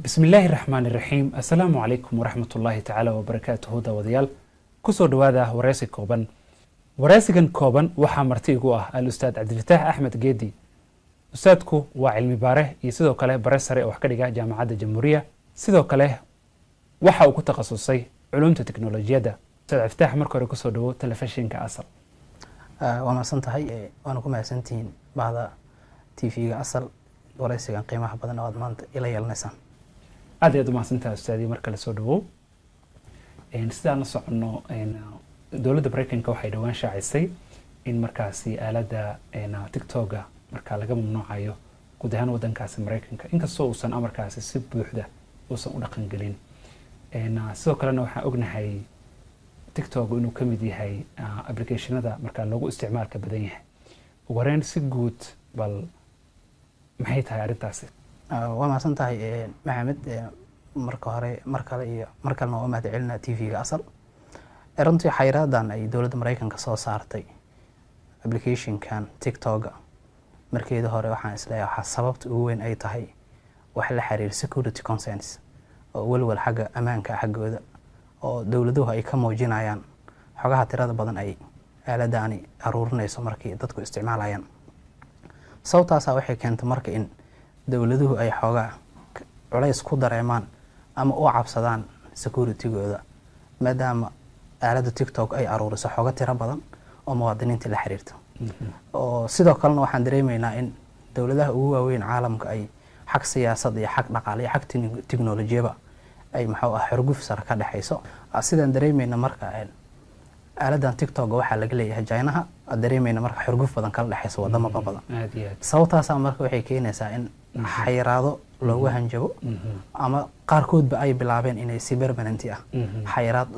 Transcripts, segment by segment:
بسم الله الرحمن الرحيم السلام عليكم ورحمة الله تعالى وبركاته داوديال كسو دوادا وراسي كوبان وراسيغان كوبان waxaa marti igu ah al-ustaad Cabdifataax Axmed Geedi ustaadku waa cilmi baare iyo sidoo kale bare sare oo wax ka dhiga jaamacadda Jamhuuriya sidoo kale waxa uu ku takhasusay culumta tiknoolajiyada ustaad Cabdifataax markii hore kusoo dhawo telefishinka asal waa maasantahay waana ku mahadsantihiin baahda TV-ga asal waraysigan qiimaha badan oo aad maanta ila yeelanaysaan aad iyo mahadsantahay ustaadii marka la soo dhawo sidaan la socono dowladda Mareykanka waxay dhawaan shaacisay in markaasi aaladda TikTok-ga marka laga mamnuucayo guud ahaan waddankaasi Mareykanka inkastoo uusan amarkaasi si buuxda uusan u dhaqan gelin sidoo kalena waxaan ognahay TikTok inuu ka mid yahay applicationada marka loogu isticmaalka badan yahay ugu horeyn si guud bal maxay tahay arrintaasi waa maasantahay Maxamed marka hore markalena waa mahad celinaa TV-ga asal runtii xayiraadan ay dowladda Mareykanka soo saartay application-kan TikTok-ga markeeda hore waxaan isleeyahay waxa sababta ugu weyn ay tahay wax la xiriir security concerns oo walwal xagga amaanka xaggooda oo dowladuhu ay ka muujinayaan xogaha tirada badan ay aaladani aruurinayso markii dadku isticmaalayaan sababtaas waxay keentay marka in dowladuhu ay xogaa culays ku dareemaan ama u cabsadaan security-gooda maadaama aaladda TikTok ay aruuriso xoga tiro badan oo muwaadiniinta la xiriirta oo sidoo kalena waxaan dareemaynaa in dowladaha ugu waaweyn caalamka ay xag siyaasad iyo xag dhaqaale iyo xag tiknoolajiyaba ay xurguf sare ka dhaxayso sidaan dareemayna marka aaladdan TikTok waxaa laga leeyahay China dareemayna marka xurguf badan kala dhaxayso wadamo badan sababtaas marka waxay keenaysaa in xayiraado loogu hanjabo ama qaarkoodba ay bilaabeen inay si permanent ah xayiraad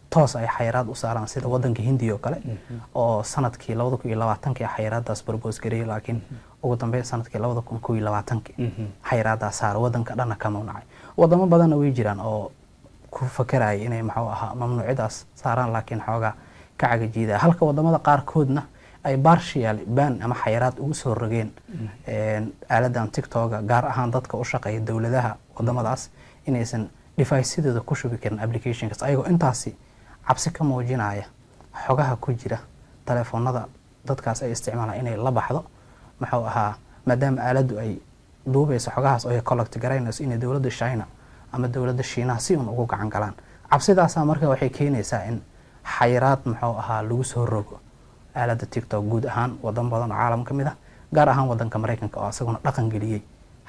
toos ay xayiraad u saaraan sida wadanka Hindiya oo kale oo sanadkii 2020 xayiraadaas propose gareeyay laakiin ugu dambeyn sanadkii 2021 xayiraadaas saar wadanka dhanna ka mamnuucay wadamo badan way jiraan oo ku fakaraya inay mamnuucidaas saaraan laakiin xoogaa ka cagajiida halka wadamada qaarkoodna ay partial ban ama xayiraad ugu soo rogeen aaladdan TikTok-ga gaar ahaan dadka u shaqeeya dowladaha wadamadaas inaysan device-sidooda ku shubi karin application-kaas ayagoo intaasi cabsi ka muujinaya xogaha ku jira telefoonada dadkaas ay isticmaalaan inay la baxdo maadaama aaladdu ay duubayso xogahaas oo ay collect garaynayso inay dowladda China ama dowladda Shiinaha si ugu gacan galaan cabsidaas marka waxay keenaysaa in xayiraad lagu soo rogo aaladda TikTok guud ahaan wadan badan oo caalamka kamid ah gaar ahaan wadanka Mareykanka oo asaguna dhaqan geliyay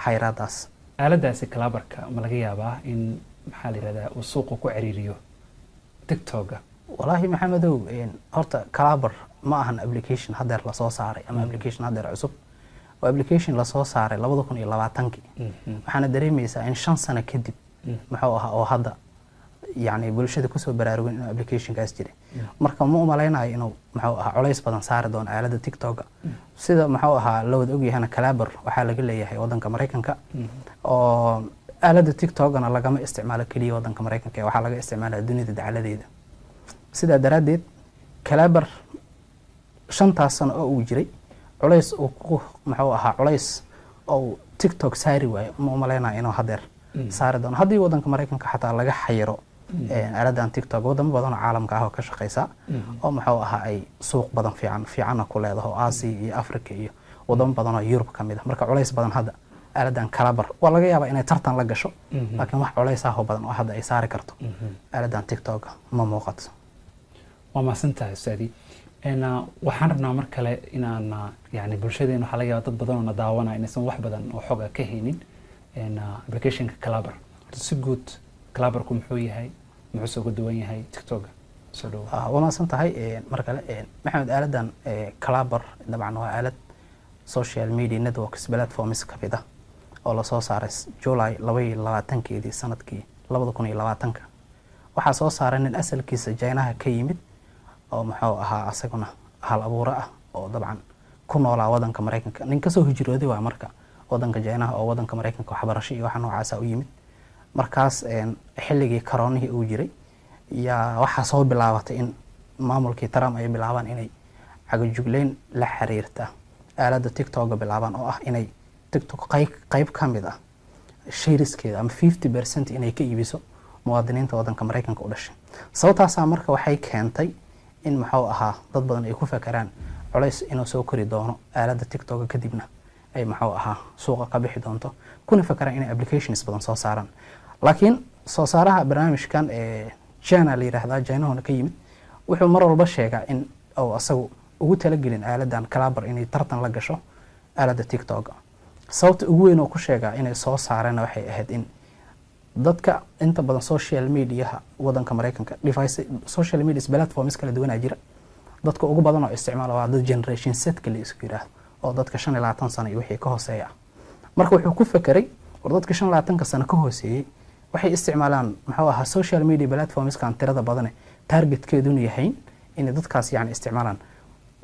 xayiraadaas aaladdaasi kalabarka ma laga yaabaa in maxaa la yiraahdaa uu suuqa ku ciriiriyo TikTok-ga wallahi Maxamedow horta kalabar ma ahan application hadeer la soo saaray ama application hadeer cusub waa application la soo saaray 2020 waxaana dareemaysaa in 5 sano kadib oo hadda يعني bulshada ku soo baraarugin in application-kaas jiray marka ma u maleynayo inuu culays badan saari doon aaladda TikTok sida la wada ogyahayna kalabar waxa laga leeyahay wadanka Mareykanka oo aaladda TikTok-na lagama isticmaalo kaliya wadanka Mareykanka waxa laga isticmaalaa dunida dacaladeeda sida daraadeed kalabar 5 sano oo uu jiray culays oo culays oo TikTok saari waayo ma u maleynayo inuu hadeer saari doon haddii wadanka Mareykanka xataa laga xayiro aaladdan TikTok wadamo badan oo caalamka ah oo ka shaqeysa oo ay suuq badan fiican ku leedahay Aasiya iyo Afrika iyo wadamo badan oo Yurub kamid ah marka culays badan hadda aaladdan kalabar waa laga yaabaa inay tartan la gasho laakiin wax culays ah oo badan oo hadda ay saari karto aaladdan TikTok ma muuqato waa maasantahay ustaadi waxaan rabnaa mar kale inaan yani bulshadeena waxa laga yaabaa dad badan oo daawanaya inaysan wax badan oo xog ka haynin application-ka kalabar si guud kalabarku muxuu yahay muxuu soo duwan yahay TikTok-ga soo dhaw waa maasantahay mar kale Maxamed aaladdan kalabar dabcan waa aalad social media networks platforms ka mid ah oo la soo saaray July 22 sanadkii 2020 waxa soo saaray nin asalkiisa China ka yimid oo asaguna hal abuur ah oo dabcan ku noolaa wadanka Mareykanka nin ka soo hijrooday waa marka wadanka China oo wadanka Mareykanka waxbarasho iyo waxa noocaas u yimid markaas xilligii koronihii uu jiray waxa soo bilaabatay in maamulkii Trump ay bilaabaan inay cagajugleyn la xiriirta aaladda TikTok bilaabaan oo ah inay TikTok qayb kamid ah shareskeeda ama 50% inay ka iibiso muwaadiniinta wadanka Mareykanka u dhashay. sababtaas marka waxay keentay in maxuu ahaa dad badan ay ku fakaraan culays inuu soo kori doono aaladda TikTok kadibna ay maxuu ahaa suuqa ka bixi doonto kuna fakaraan inay applications badan soo saaraan. laakiin soo saaraha barnaamijkan China la yiraahdo China ka yimid wuxuu mar walba sheegaa in oo asagu ugu talagelin aaladan Clabber inay tartan la gasho aaladda TikTok. sababta ugu weyn oo ku sheegaa inay soo saareen waxay ahayd in dadka inta badan social media wadanka Mareykanka device social media platforms kala duwan jira dadka ugu badan oo isticmaala waa dad generation Z kale isku yiraahdo oo dadka 25 sano iyo wixii ka hooseeya. marka wuxuu ku fakiray war dadka 25 sano ka hooseeyay waxay isticmaalaan maxaa ahaa social media platforms kan tirada badan targetkeedu yahay in dadkaas yani isticmaalaan.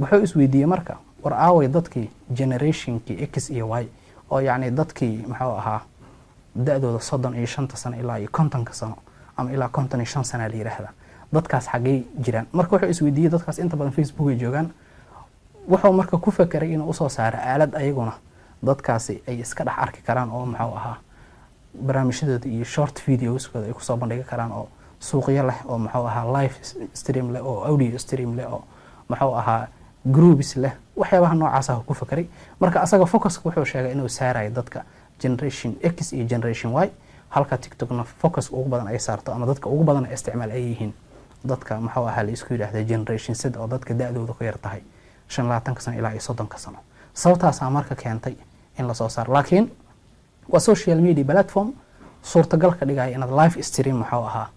wuxuu isweydiiyay marka war aaway dadkii generationkii X iyo Y oo yani dadkii maxaa ahaa da'dooda 35 sano ilaa 50 sano ama ilaa 55 sano la yiraahdo dadkaas xagee jiraan. marka wuxuu isweydiiyay dadkaas inta badan Facebook ay joogaan wuxuu marka ku fakiray inuu soo saaro aalad ayaguna dadkaasi ay iska dhex arki karaan oo maxaa ahaa barnaamijyadooda iyo short videoskooda ay ku soo bandhigi karaan oo suuqyo leh oo maxaa ahaa live stream leh oo audio stream leh oo maxaa ahaa groups leh waxyaabaha noocaas ah ku fakiray. marka asaga focus wuxuu sheegay inuu saarayo dadka generation X iyo generation Y halka TikTokna focus ugu badan ay saarto ama dadka ugu badan ay isticmaal ay yihiin dadka maxaa ahaa la isku yiraahdo generation Z oo dadka da'dooda ku yar tahay 25 sano ilaa 30 sano. sababtaas marka keentay in la soo saaro. laakiin waa social media platform suurtagal ka dhigaya inaad live stream maxaa ahaa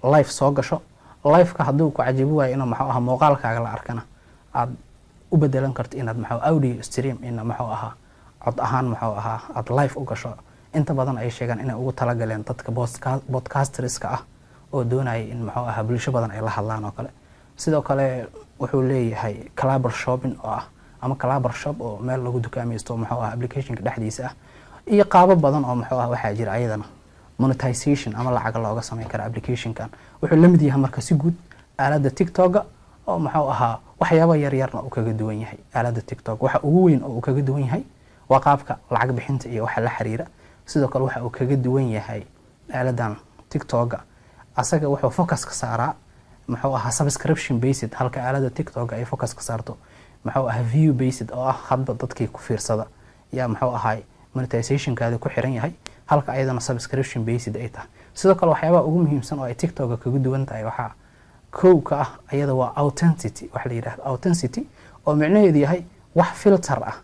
live soo gasho live ka haduu ku cajibo way inuu maxaa ahaa muuqaalkaaga la arkana aad u bedelan karto inaad maxaa audio stream in maxaa ahaa cod ahaan maxaa ahaa aad live u gasho. inta badan ay sheegaan inay ugu tala galeen dadka podcasterska ah oo doonaya in maxaa ahaa bulsho badan ay la hadlaan oo kale. sidoo kale wuxuu leeyahay Clabber shopping oo ah ama Clabber shop oo meel lagu dukaamaysto maxaa ahaa applicationka dhexdiisa ah iyo qaabab badan oo maxaa ahaa waxa jira ayadana monetization ama lacag looga sameyn karo applicationkan. wuxuu la mid yahay marka si guud aaladda TikTok oo maxaa ahaa waxyaabo yar yarna uu kaga duwan yahay aaladda TikTok. waxa ugu weyn oo uu kaga duwan yahay waa qaabka lacag bixinta iyo waxa la xiriira. sidoo kale waxa uu kaga duwan yahay aaladan TikTok asaga wuxuu focus ka saaraa maxaa ahaa subscription based halka aaladda TikTok ay focus ka saarto maxaa ahaa view based oo ah hadba dadkii ku fiirsada yaa maxaa ahaa monetization kaada ku xiran yahay halka ayadana subscription based ay tahay. sidoo kale waxyaabaha ugu muhiimsan oo ay TikTok kaga duwan tahay waxa koow ka ah ayada waa authenticity waxa la yiraahdo authenticity oo macnaheedu yahay wax filter ah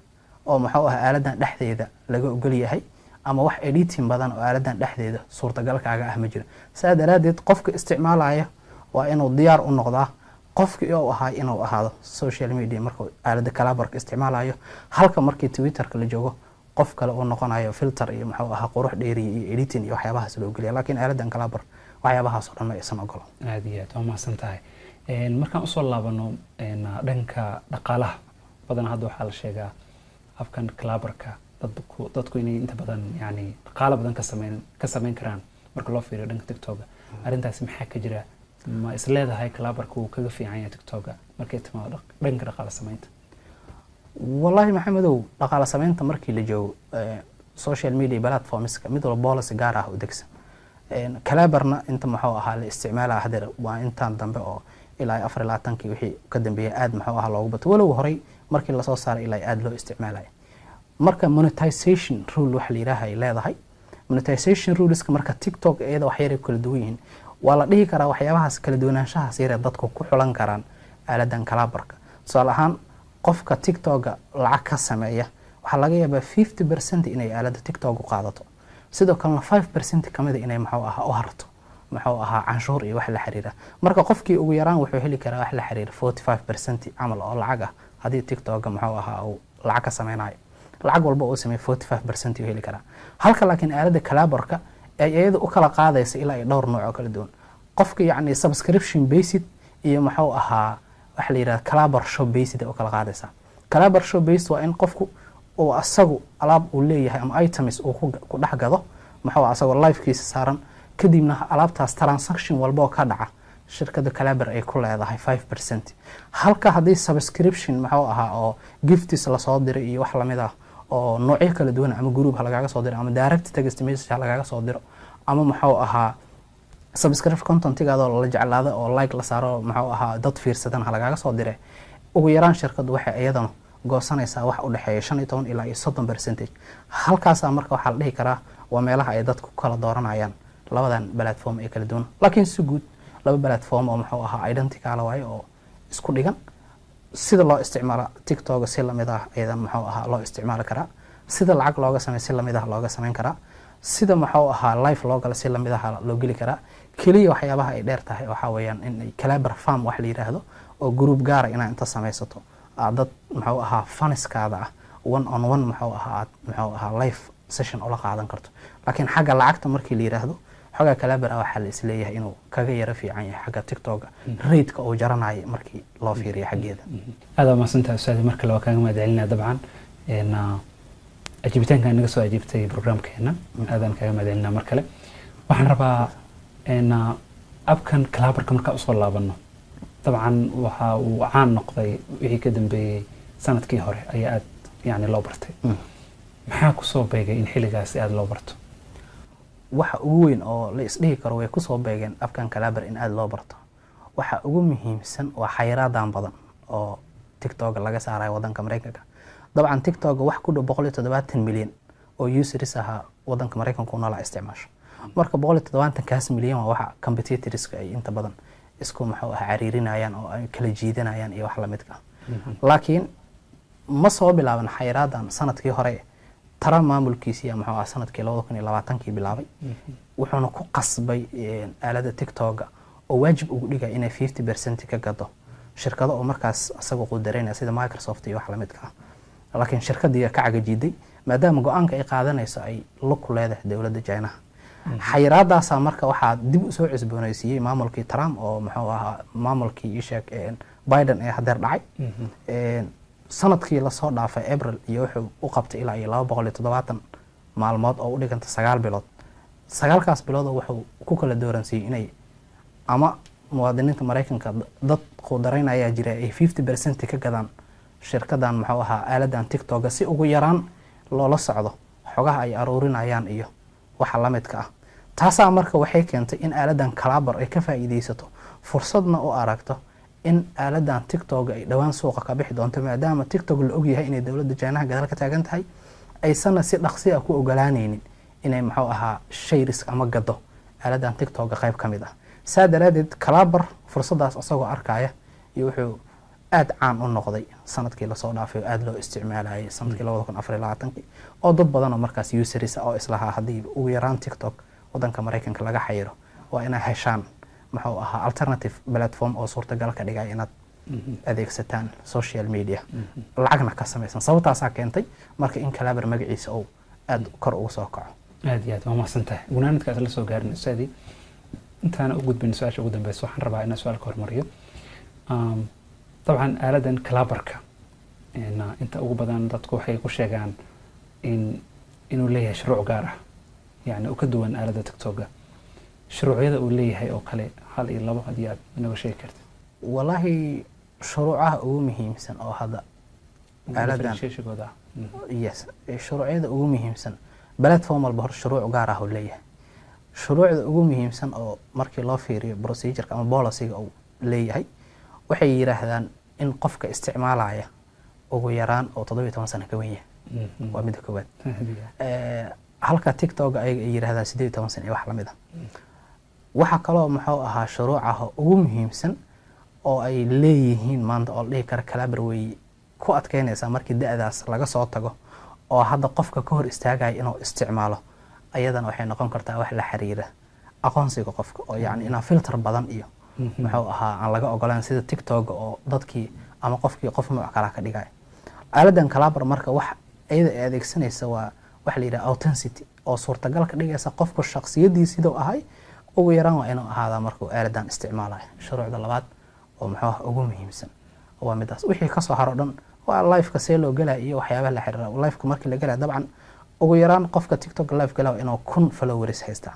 oo maxaa ahaa aaladan dhexdeeda laga ogol yahay ama wax editing badan oo aaladan dhexdeeda suurtagal kaaga ah ma jiro. saadaradeed qofka isticmaalaya waa inuu diyaar u noqdaa qofkii oo ahaa inuu ahaado social media markuu aaladda Clabber isticmaalayo halka markii Twitter-ka la joogo qof kale oo noqonayo filter iyo maxaa ahaa qurux dheeri iyo editing iyo waxyaabahaas loo geliyo. laakiin aaladan Clabber waxyaabahaas oo dhan ma aysan ogolo. aad iyo aad waa mahadsantahay. markaan u soo laabano dhanka dhaqaalaha badan hadda waxaa la sheegaa afkan Clabber-ka dadku inay inta badan yani dhaqaale badan ka sameyn karaan marka loo fiiriyo dhanka TikTok. arrintaas maxaa ka jira ma is leedahay Clabber-ka uu kaga fiican yahay TikTok markay timaado dhanka dhaqaale sameynta? wallahi maxamedow dhaqaale sameynta markii la joogo social media platforms ka mid walba policy gaar ah u degsan. Clabber-na inta maxaa ahaa la isticmaalaa hadda waa intaan dambe oo ilaa 24kii wixii ka dambeeyay aad maxaa ahaa loogu bato walow horay markii la soo saaray ilaa aad loo isticmaalay. marka monetization rule waxa la yiraahdo ay leedahay. monetization ruleska marka TikTok iyada wax yar kala duwan yihiin waa la dhihi karaa waxyaabahaas kala duwanaanshahaas yar dadku ku xulan karaan aaladan Clabber-ka. tusaale ahaan qofka TikTok lacag ka sameeya waxa laga yaabaa 50% inay aaladda TikTok u qaadato. sidoo kalena 5% kamid inay maxaa ahaa u harto maxaa ahaa canshuur iyo wax la xiriira. marka qofkii ugu yaraan wuxuu heli karaa wax la xiriira 45% amal oo lacag ah hadii TikTok maxaa ahaa uu lacag ka sameynayo. lacag walba oo sameey 45% heli karaa. halka laakiin aaladda Clabber-ka ay iyada u kala qaadaysa ilaa dhowr nooc oo kala duwan. qofka yani subscription based iyo maxaa ahaa wax la yiraahdo Clabber shop based oo kala qaadaysa. Clabber shop based waa in qofku oo asagu alaab uu leeyahay ama items uu ku dhaxgado maxaa asagu live-kiisa saaran kadibna alaabtaas transaction walba oo ka dhaca shirkadda Clabber ay ku leedahay 5%. halka hadii subscription maxaa ahaa oo gifts la soo diray iyo wax lamid ah oo noocyo kala duwan ama group ha lagaaga soo diro ama direct text message ha lagaaga soo diro ama muxuu ahaa subscribe contentigaada la jeclaado oo like la saaro muxuu ahaa dad fiirsadan ha lagaaga soo dire ugu yaraan shirkadu waxay iyadana goosanaysaa wax u dhaxeeya 15 ilaa 30%. halkaas marka waxa la dhihi karaa waa meelaha ay dadku kala dooranayaan labadan platform ee kala duwan. laakiin si guud laba platform oo muxuu ahaa identical way oo isku dhigan sida loo isticmaalo TikTok si lamid ah aydan muxuu ahaa loo isticmaali karaa, sida lacag looga sameeyo si lamid ah looga sameyn karaa, sida muxuu ahaa live loo galo si lamid ah loo geli karaa. kaliya waxyaabaha ay dheer tahay waxa weeyaan in ay collaborative farm wax la yiraahdo oo group gaar ah inay inta sameysato dad muxuu ahaa faniskaada ah one on one muxuu ahaa live session oo la qaadan karto. laakiin xagga lacagta markii la yiraahdo xogaa collaborative waxa la isleeyahay inuu kaga yara fiican yahay xagga TikTok rate-ka oo jaranayo markii loo fiiriyo xageeda. aad ma santaa ustaad marka loo kaaga madcelinaa dabcan ajibitaanka naga soo ajibtay programkeena aadan kaaga madcelinaa mar kale. waxaan rabaa abkan collaborative marka usoo laabano dabcan waxa uu caan noqday wixii ka dambeeyay sanadkii hore ayaa aad yani loo bartay. maxaa ku soo beegay in xilligaas aad loo barto? waxa ugu weyn oo la isdhihi karo way ku soo beegeen abkan collaborative in aad loo barto waxa ugu muhiimsan waa xayiraadan badan oo TikTok laga saaray wadanka Mareykanka. dabcan TikTok wax ku dhow 170 milyan oo users ah wadanka Mareykanka ku nool isticmaasho. marka 170 milyan waa waxa competitors ay inta badan isku muxuu ahaa cariirinayaan oo ay kala jiidanayaan iyo wax la midka. laakiin ma soo bilaaban xayiraadan sanadkii hore Trump maamulkiisa muxuu ahaa sanadkii 2020 bilaabay wuxuuna ku qasbay aalada TikTok oo waajib ugu dhigay inay 50% ka gado shirkado oo markaas asagoo qudareynaya sida Microsoft iyo wax la midka. laakiin shirkadii ka cagajiiday maadaama go'aanka ay qaadanayso ay lug ku leedahay dawladda China. xayiraadaas marka waxa dib u soo cusboonaysiiyay maamulkii Trump oo muxuu ahaa maamulkii Biden ee hadeer dhacay. sanadkii la soo dhaafay April iyo wuxuu u qabtay ilaa 270 maalmood oo u dhiganta 9 bilood. 9kaas bilood wuxuu ku kala dooransiiyay inay ama muwaadiniinta Mareykanka dad qudareynaya jira ay 50% ka gadaan shirkadan muxuu ahaa aaladan TikTok si ugu yaraan loola socdo xogaha ay aruurinayaan iyo waxa la midka ah. taasa marka waxay keentay in aaladan collaborative ay ka faa'iideysato fursadna u aragto in aaladan TikTok ay dhawaan suuqa ka bixi doonto maadaama TikTok la og yahay inay dawladda China gadaal ka taagan tahay aysan si dhaqsi ah ku ogolaanaynin inay muxuu ahaa shares ama gado aaladan TikTok qayb kamid ah. saadaradeed collaborative fursadaas asagoo arkaya iyo wuxuu aad caan u noqday sanadkii la soo dhaafay aad loo isticmaalayay sanadkii 2024 oo dad badan oo markaas users oo islaha hadii ugu yaraan TikTok wadanka Mareykanka laga xayiro waa inay heshaan muxuu ahaa alternative platform oo suurtagal ka dhigay inaad adeegsataan social media lacagna ka samaysan. sababtaas keentay marka in collaborative magaciisa oo aad kor ugu soo kaco. aad iyo aad waa mahadsantahay. gunaanadkaas la soo gaarin ustaadi intaan u gudbin su'aasha ugu dambaysa waxaan rabaa inaan su'aal ka hormariyo. طبعا آلادن كلابركا إن أنت أقول بدن تدخل حي كشجعان إنه ليه شروع جارة يعني أكدوان آلادة تكتوجا شروع هذا وليه هي أكله هل إلا بعض ديات من وشيء كرت والله شروعها مهم سن أو هذا آلادن شيء كذا يس شروع هذا مهم سن بلد فهم البحر شروع جارة وليه شروع هذا مهم سن أو مركي الله فيري بروسيجر كم بولاسي أو ليه هي waxay yiraahdaan in qofka isticmaalaya ugu yaraan oo 17 sano ka weyn yahay waa mid koowaad. halka TikTok ay yiraahdaan 18 sano wax la mid ah. waxa kale oo muxuu ahaa shuruucaha ugu muhiimsan oo ay leeyihiin maanta oo dhig kara collaborative way ku adkeynaysa markii da'daas laga soo tago oo hadda qofka ka hor istaagay inuu isticmaalo ayadana waxay noqon kartaa wax la xiriira aqoonsiga qofka oo yani ina filter badan iyo muxuu ahaa aan laga ogolaan sida TikTok oo dadkii ama qofkii qof nooc kala ka dhigay. aaladan collaborative marka wax ay adeegsanaysa waa wax la yiraahdo authenticity oo suurtagal ka dhigaysa qofka shakhsiyadiisa sidoo ahay ugu yaraan waa inuu ahaada markuu aaladan isticmaalayo. shuruucda labaad oo muxuu ugu muhiimsan waa midaas wixii ka soo haro dhan waa live-ka see loo galay iyo waxyaabaha la xiriira. live-ka markii la galay dabcan ugu yaraan qofka TikTok live galay inuu 1000 followers haysta.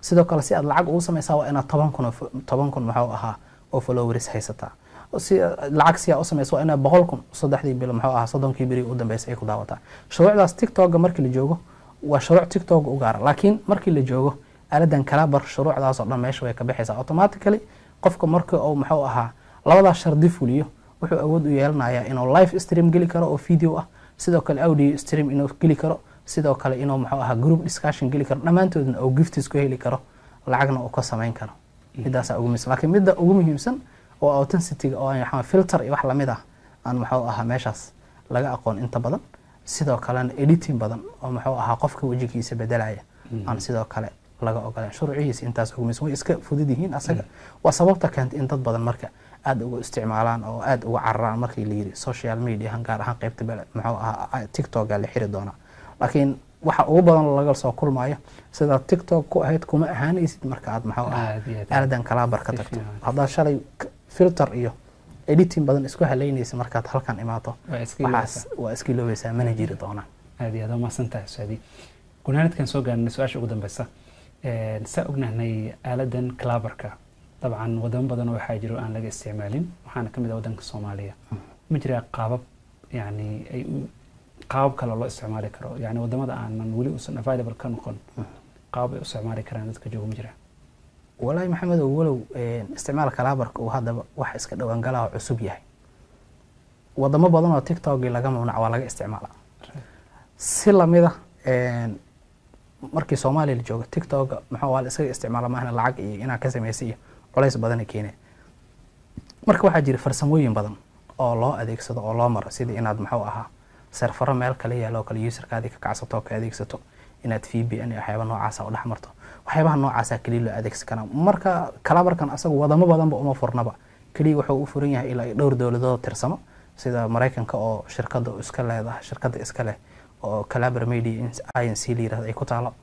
sidoo kale si aad lacag ugu samaysaa waa inaad 10,000 muxuu ahaa oo followers haysataa. si lacag siyaa u samayso waa inaa 100,000 saddexdii bil muxuu ahaa 30kii beri u dambeysay ay ku daawataa shuruucdaas tiktok markii la joogo waa shuruuc tiktok u gaar laakiin markii la joogo aaladan kala bar shuruucdaas oo dhan meesha way ka bixaysaa automatically qofka markii uu muxuu ahaa labadaas shardi fuliyo wuxuu awood u yeelanayaa inuu live stream geli karo oo video ah sidoo kale audio stream inuu geli karo sidoo kale inuu muxuu ahaa group discussion geli karo dhammaantoodna oo gifts ku heli karo lacagna uu ka samayn karo midaas ugu muhiimsan laakiin midda ugu muhiimsan oo authenticity oo aan filter iyo wax la mid ah aan muxuu ahaa meeshaas laga aqoon inta badan sidoo kale editing badan oo muxuu ahaa qofka wajigiisa bedelaya aan sidoo kale laga ogolaan shuruucihiisa intaas ugu muhiimsan way iska fudud yihiin asaga waa sababta keentay in dad badan marka aad ugu isticmaalaan oo aad ugu cararaan markii la yiri social media gaar ahaan qaybta muxuu ahaa tiktok la xiri doona laakiin waxa ugu badan laga soo kulmaayo sida tiktok ku ahayd kuma ahaanaysid marka aad muxuu ahaa aaladan kala bar ka tagto hadda shalay filter iyo editing badan isku haleynaysa markaad halkan imaato waxaas waa iska iloobaysaa mana jiri doonaan aad iyo aad ma santahay saadi gunaanadkan soo gaarnay su'aasha ugu dambaysa saa ognahnay aaladan clabarka dabcan wadamo badan waxaa jiro aan laga isticmaalin waxaana kamid ah wadanka Soomaaliya ma jira qaabab yani ay qaab kale loo isticmaali karo yani wadamada aanan wali usan available ka noqon qaab ay u isticmaali karaan dadka jooga ma jira والله محمد ولو استعمال كلابرك وهذا wax iska dhawaan galaa cusub yahay wadamo badan oo TikTok laga mamnuuc waa laga isticmaalaa si lamida markii Soomaaliya la joogo TikTok maxaa waa la iska isticmaalaa maahna lacag iyo inaa ka sameysay culays badan keenay marka waxaa jira farsamooyin badan oo loo adeegsado oo loo maro sidii inaad maxuu ahaa server meel kale yaalo kale userkaadi ka kacsato ka adeegsato inaad VPN iyo waxyaabo noocaas ah u dhaxmarto waxyaabaha noocaas ah kaliya loo adeegsan kara marka kalabarkan asagu wadamo badanba uma furnaba kaliya wuxuu u furan yahay ilaa dhowr dawladood tirsamo sida Mareykanka oo shirkadda iska leedahay shirkadda iska leh oo Calabar Media INC liirada ay ku taalo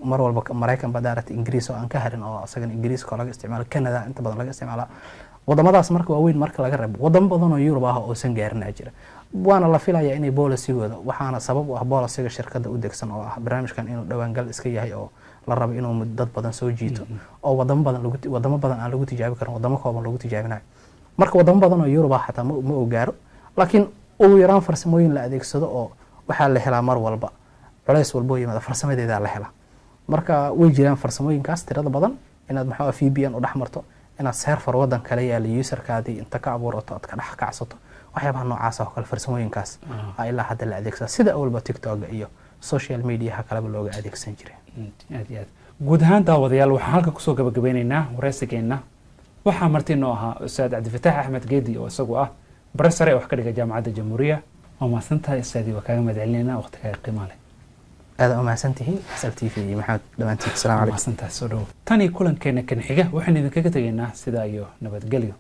mar walba Mareykan badaarat Ingiriis oo aan ka harin oo asagan Ingiriis ka laga isticmaalo Canada inta badan laga isticmaala wadamadaas marka waaweyn marka laga reebo wadamo badan oo Yurub ah oo san gaarin jira waana la filayaa inay policy-gooda waxaana sabab u ah policy-ga shirkadda u degsan oo ah barnaamijkan inuu dhawaan gal iska yahay oo la rabo inuu dad badan soo jiito oo wadamo badan aan lagu tijaabi karin wadamo kooban lagu tijaabinayo marka wadamo badan oo Yurub ah xataa ma u gaaro laakiin ugu yaraan farsamooyin la adeegsado oo waxa la helaa mar walba culays walba yimaada farsamadeeda la helaa marka way jiraan farsamooyinkaas tirada badan inaad maxaa VPN u dhaxmarto inaad server wadan kale yaala userkaadi inta ka abuurato aad ka dhax kacsato waxyaabaha noocaas oo kale farsamooyinkaas ilaa hadda la adeegsado sida awalba TikTok iyo social media kale looga adeegsan jiray aad iyo aad guud ahaan daawadayaal waxaan halka kusoo gabagabaynaynaa wareysigeena waxaa martiinoo ahaa Ustaad Cabdifataax Axmed Geedi oo isagu ah barasare wax ka dhiga jaamacadda Jamhuuriya oo maasantahay Ustaadi waa kaaga madcelinayna waqtiga qiimaha leh aad u maasantihiin Asal TV Maxamed dhamaantiin salaam alaykum maasantahay soo dhaw tani kulankeena kan xiga waxaan idinkaga tagaynaa sida iyo nabadgelyo